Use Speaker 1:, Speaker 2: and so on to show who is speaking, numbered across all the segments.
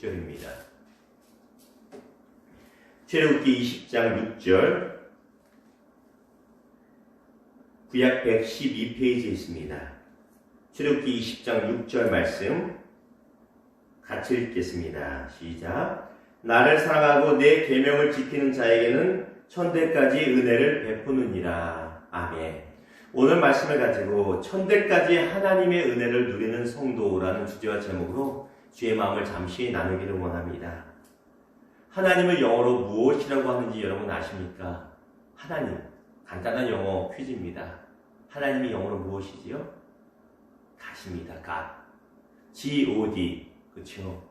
Speaker 1: 10절입니다. 출애굽기 20장 6절, 구약 112페이지에 있습니다. 출애굽기 20장 6절 말씀 같이 읽겠습니다. 시작. 나를 사랑하고 내 계명을 지키는 자에게는 천대까지 은혜를 베푸느니라. 아멘. 오늘 말씀을 가지고 천대까지 하나님의 은혜를 누리는 성도라는 주제와 제목으로 주의 마음을 잠시 나누기를 원합니다. 하나님을 영어로 무엇이라고 하는지 여러분 아십니까? 하나님. 간단한 영어 퀴즈입니다. 하나님이 영어로 무엇이지요? 가십니다. God. 그렇죠?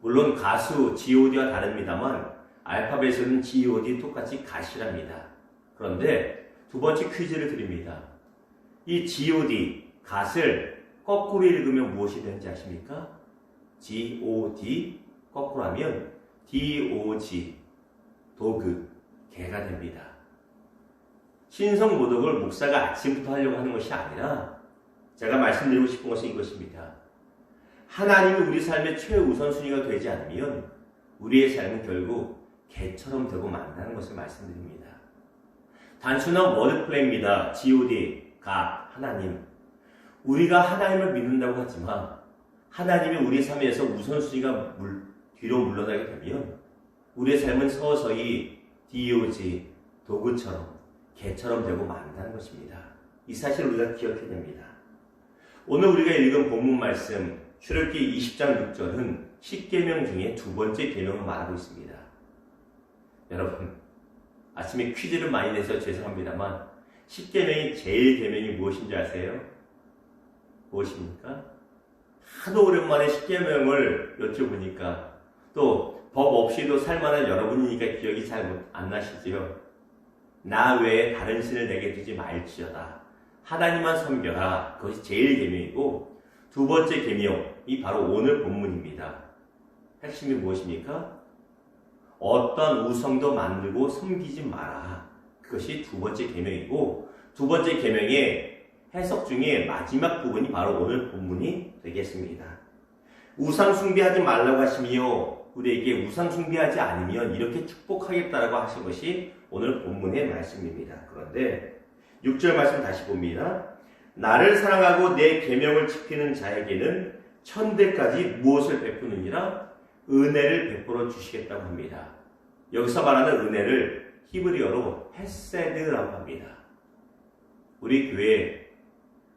Speaker 1: 물론 가수 God와 다릅니다만 알파벳은 God 똑같이 God이랍니다. 그런데 두 번째 퀴즈를 드립니다. 이 God을 거꾸로 읽으면 무엇이 되는지 아십니까? God 거꾸로 하면 DOG 도그 개가 됩니다. 신성모독을 목사가 아침부터 하려고 하는 것이 아니라 제가 말씀드리고 싶은 것은 이것입니다. 하나님이 우리 삶의 최우선순위가 되지 않으면 우리의 삶은 결국 개처럼 되고 만다는 것을 말씀드립니다. 단순한 워드플레이입니다. God, 하나님. 우리가 하나님을 믿는다고 하지만 하나님이 우리 삶에서 우선순위가 뒤로 물러나게 되면 우리의 삶은 서서히 DOG, 도구처럼 개처럼 되고 만다는 것입니다. 이 사실을 우리가 기억해야 됩니다. 오늘 우리가 읽은 본문 말씀 출애굽기 20장 6절은 10계명 중에 두 번째 계명을 말하고 있습니다. 여러분, 아침에 퀴즈를 많이 내서 죄송합니다만 10계명이 제일 계명이 무엇인지 아세요? 무엇입니까? 하도 오랜만에 10계명을 여쭤보니까 또 법 없이도 살만한 여러분이니까 기억이 잘 안 나시지요? 나 외에 다른 신을 내게 두지 말지어다. 하나님만 섬겨라. 그것이 제일 계명이고 두 번째 계명이 바로 오늘 본문입니다. 핵심이 무엇입니까? 어떤 우상도 만들고 섬기지 마라. 그것이 두 번째 계명이고 두 번째 계명의 해석 중에 마지막 부분이 바로 오늘 본문이 되겠습니다. 우상 숭배하지 말라고 하시며 우리에게 우상 숭배하지 않으면 이렇게 축복하겠다라고 하신 것이 오늘 본문의 말씀입니다. 그런데 6절 말씀 다시 봅니다. 나를 사랑하고 내 계명을 지키는 자에게는 천대까지 무엇을 베푸느니라? 은혜를 베풀어 주시겠다고 합니다. 여기서 말하는 은혜를 히브리어로 헤세드라고 합니다. 우리 교회,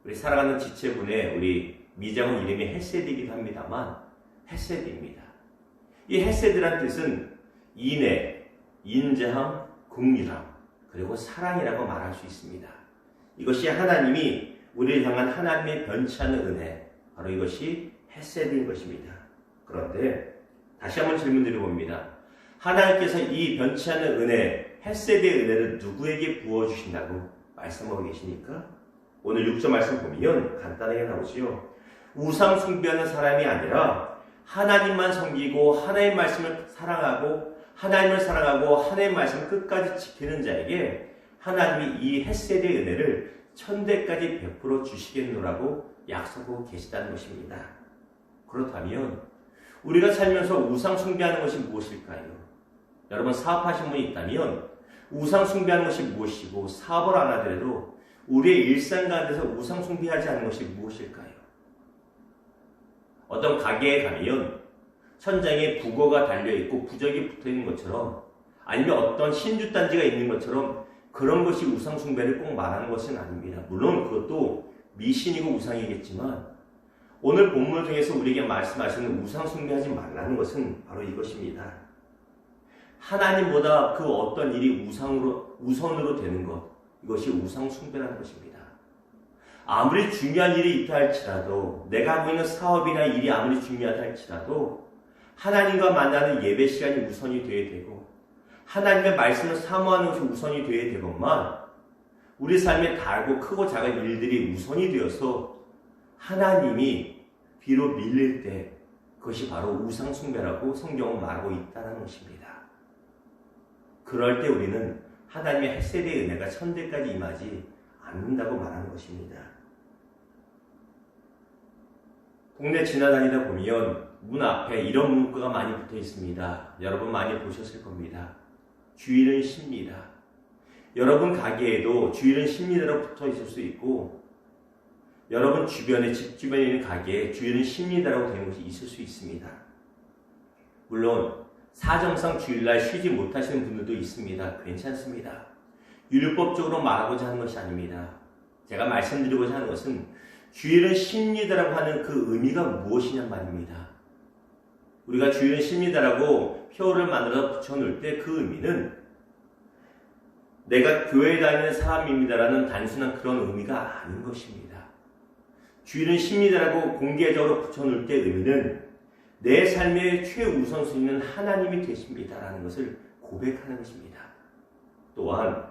Speaker 1: 우리 사랑하는 지체분의 우리 미장원 이름이 헤세드이기도 합니다만 헤세드입니다. 이 헤세드란 뜻은 인애, 인자함, 긍휼함, 그리고 사랑이라고 말할 수 있습니다. 이것이 하나님이 우리를 향한 하나님의 변치 않는 은혜, 바로 이것이 헤세드인 것입니다. 그런데 다시 한번 질문 드려봅니다. 하나님께서 이 변치 않는 은혜, 헤세드의 은혜를 누구에게 부어주신다고 말씀하고 계십니까? 오늘 6절 말씀 보면 간단하게 나오지요. 우상 숭배하는 사람이 아니라 하나님만 섬기고 하나님의 말씀을 사랑하고 하나님의 말씀을 끝까지 지키는 자에게 하나님이 이 헤세드의 은혜를 천대까지 베풀어 주시겠노라고 약속하고 계시다는 것입니다. 그렇다면 우리가 살면서 우상 숭배하는 것이 무엇일까요? 여러분 사업하신 분이 있다면 우상 숭배하는 것이 무엇이고 사업을 안 하더라도 우리의 일상 가운데서 우상 숭배하지 않는 것이 무엇일까요? 어떤 가게에 가면 천장에 북어가 달려있고 부적이 붙어있는 것처럼 아니면 어떤 신주단지가 있는 것처럼 그런 것이 우상 숭배를 꼭 말하는 것은 아닙니다. 물론 그것도 미신이고 우상이겠지만 오늘 본문을 통해서 우리에게 말씀하시는 우상 숭배하지 말라는 것은 바로 이것입니다. 하나님보다 그 어떤 일이 우선으로 되는 것, 이것이 우상 숭배라는 것입니다. 아무리 중요한 일이 있다 할지라도 내가 하고 있는 사업이나 일이 아무리 중요하다 할지라도 하나님과 만나는 예배 시간이 우선이 되어야 되고 하나님의 말씀을 사모하는 것이 우선이 되어야 되건만 우리 삶에 다르고 크고 작은 일들이 우선이 되어서 하나님이 비로 밀릴 때 그것이 바로 우상 숭배라고 성경은 말하고 있다는 것입니다. 그럴 때 우리는 하나님의 헤세드의 은혜가 천대까지 임하지 않는다고 말하는 것입니다. 동네 지나다니다 보면 문 앞에 이런 문구가 많이 붙어 있습니다. 여러분 많이 보셨을 겁니다. 주일은 쉽니다. 여러분 가게에도 주일은 쉽니다로 붙어 있을 수 있고, 여러분 주변에, 집 주변에 있는 가게에 주일은 쉽니다라고 되는 곳이 있을 수 있습니다. 물론 사정상 주일날 쉬지 못하시는 분들도 있습니다. 괜찮습니다. 율법적으로 말하고자 하는 것이 아닙니다. 제가 말씀드리고자 하는 것은 주일은 쉽니다라고 하는 그 의미가 무엇이냐 말입니다. 우리가 주일은 쉽니다라고 표를 만들어 붙여놓을 때 그 의미는 내가 교회에 다니는 사람입니다라는 단순한 그런 의미가 아닌 것입니다. 주일은 쉽니다라고 공개적으로 붙여놓을 때 의미는 내 삶의 최우선순위는 하나님이 되십니다라는 것을 고백하는 것입니다. 또한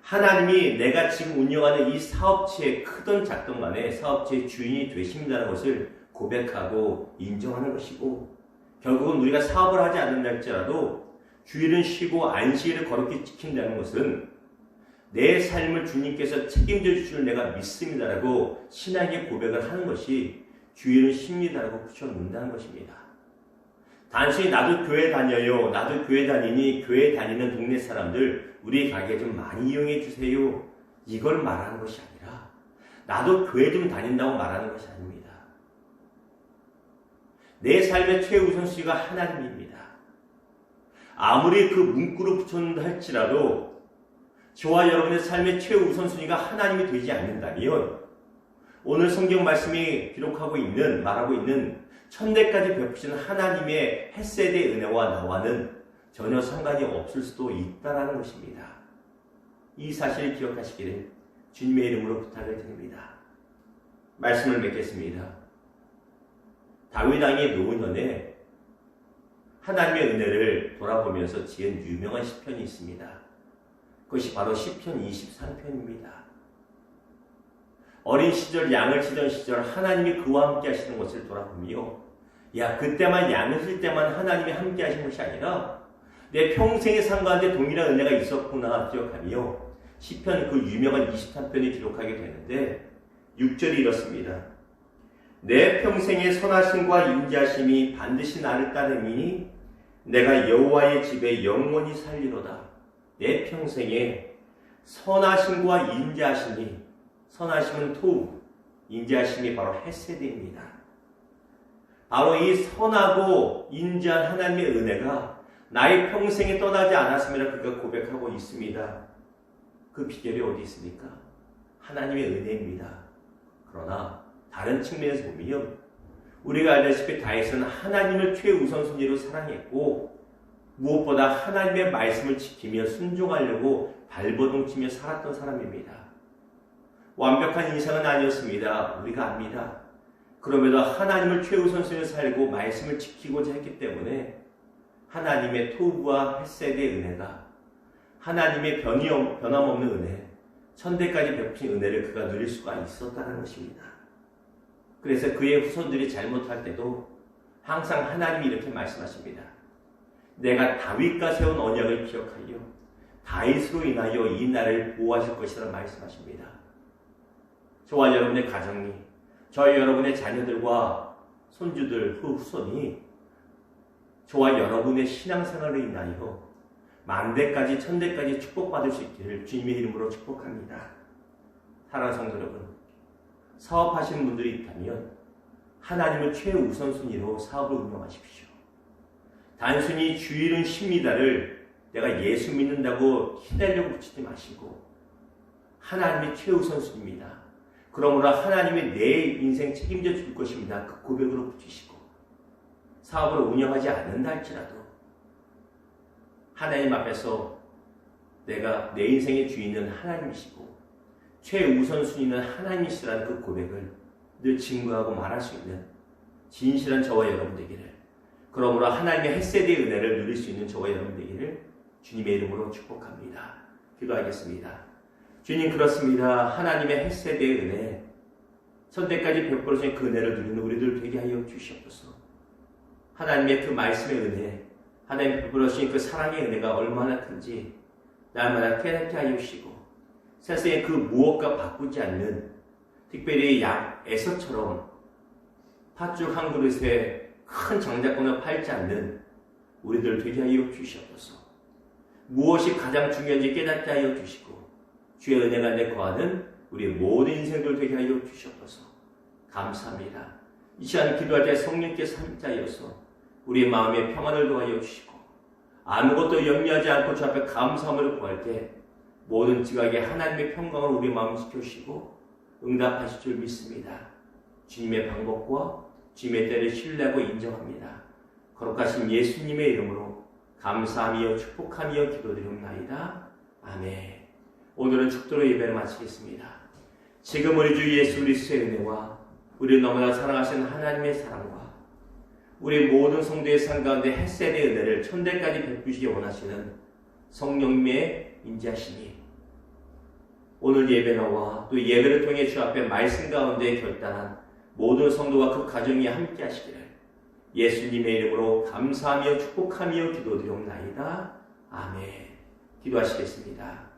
Speaker 1: 하나님이 내가 지금 운영하는 이 사업체의 크든 작든 간에 사업체의 주인이 되십니다라는 것을 고백하고 인정하는 것이고, 결국은 우리가 사업을 하지 않는다 할지라도 주일은 쉬고 안식일을 거룩히 지킨다는 것은 내 삶을 주님께서 책임져 주실 내가 믿습니다라고 신앙의 고백을 하는 것이 주일은 쉽니다라고 붙여놓는다는 것입니다. 단순히 나도 교회 다녀요, 나도 교회 다니니 교회 다니는 동네 사람들 우리 가게 좀 많이 이용해 주세요, 이걸 말하는 것이 아니라 나도 교회 좀 다닌다고 말하는 것이 아닙니다. 내 삶의 최우선순위가 하나님입니다. 아무리 그 문구로 붙였는다 할지라도 저와 여러분의 삶의 최우선순위가 하나님이 되지 않는다면 오늘 성경 말씀이 기록하고 있는, 말하고 있는 천대까지 베푸시는 하나님의 헷세대 은혜와 나와는 전혀 상관이 없을 수도 있다는 것입니다. 이 사실을 기억하시기를 주님의 이름으로 부탁을 드립니다. 말씀을 맺겠습니다. 다윗 왕의 노년에 하나님의 은혜를 돌아보면서 지은 유명한 시편이 있습니다. 그것이 바로 시편 23편입니다. 어린 시절 양을 치던 시절 하나님이 그와 함께 하시는 것을 돌아보며, 야, 그때만 양을 칠 때만 하나님이 함께 하신 것이 아니라 내 평생의 삶 가운데 동일한 은혜가 있었구나 기억하며 시편 그 유명한 23편을 기록하게 되는데 6절이 이렇습니다. 내 평생의 선하심과 인자심이 반드시 나를 따르니 내가 여호와의 집에 영원히 살리로다. 내 평생에 선하심과 인자심이, 선하심은 토우, 인자심이 바로 헷세대입니다. 바로 이 선하고 인자한 하나님의 은혜가 나의 평생에 떠나지 않았음이라 그가 고백하고 있습니다. 그 비결이 어디 있습니까? 하나님의 은혜입니다. 그러나 다른 측면에서 보면 우리가 알다시피 다윗은 하나님을 최우선순위로 사랑했고 무엇보다 하나님의 말씀을 지키며 순종하려고 발버둥치며 살았던 사람입니다. 완벽한 인생은 아니었습니다. 우리가 압니다. 그럼에도 하나님을 최우선순위로 살고 말씀을 지키고자 했기 때문에 하나님의 토부와 헷세대의 은혜가, 하나님의 변함없는 은혜, 천대까지 베푸신 은혜를 그가 누릴 수가 있었다는 것입니다. 그래서 그의 후손들이 잘못할 때도 항상 하나님이 이렇게 말씀하십니다. 내가 다윗과 세운 언약을 기억하여 다윗으로 인하여 이 나라를 보호하실 것이라 말씀하십니다. 저와 여러분의 가정이, 저와 여러분의 자녀들과 손주들, 후손이 저와 여러분의 신앙생활로 인하여 만대까지 천대까지 축복받을 수 있기를 주님의 이름으로 축복합니다. 사랑하는 성도 여러분, 사업하시는 분들이 있다면 하나님을 최우선순위로 사업을 운영하십시오. 단순히 주일은 쉽니다를 내가 예수 믿는다고 기다려고 붙이지 마시고 하나님이 최우선순위입니다. 그러므로 하나님이 내 인생 책임져 줄 것입니다. 그 고백으로 붙이시고 사업을 운영하지 않는다 할지라도 하나님 앞에서 내가 내 인생의 주인은 하나님이시고 최우선순위는 하나님이시라는 그 고백을 늘 증거하고 말할 수 있는 진실한 저와 여러분 되기를, 그러므로 하나님의 헷세대의 은혜를 누릴 수 있는 저와 여러분 되기를 주님의 이름으로 축복합니다. 기도하겠습니다. 주님, 그렇습니다. 하나님의 헷세대의 은혜, 천대까지 베풀어진 그 은혜를 누리는 우리들 되게 하여 주시옵소서. 하나님의 그 말씀의 은혜, 하나님 베풀어진 그 사랑의 은혜가 얼마나 큰지 날마다 깨닫게 하여 주시고 세상의 그 무엇과 바꾸지 않는, 특별히 양 에서처럼 팥죽 한 그릇에 큰 장자권을 팔지 않는 우리들 되게 하여 주시옵소서. 무엇이 가장 중요한지 깨닫게 하여 주시고 주의 은혜가 내 거하는 우리 모든 인생들 되게 하여 주시옵소서. 감사합니다. 이 시간 기도할 때 성령께서 함께하여서 우리의 마음에 평안을 더하여 주시고 아무것도 염려하지 않고 주 앞에 감사함을 구할 때 모든 지각의 하나님의 평강을 우리 마음 지켜주시고 응답하실 줄 믿습니다. 주님의 방법과 주님의 때를 신뢰하고 인정합니다. 거룩하신 예수님의 이름으로 감사하며 축복하며 기도드립니다. 아멘. 오늘은 축도로 예배를 마치겠습니다. 지금 우리 주 예수 그리스도의 은혜와 우리 너무나 사랑하시는 하나님의 사랑과 우리 모든 성도의 삶 가운데 햇셋의 은혜를 천대까지 베푸시기 원하시는 성령님의 인자심이 오늘 예배나와 또 예배를 통해 주 앞에 말씀 가운데 결단한 모든 성도와 그 가정이 함께 하시기를 예수님의 이름으로 감사하며 축복하며 기도드리옵나이다. 아멘. 기도하시겠습니다.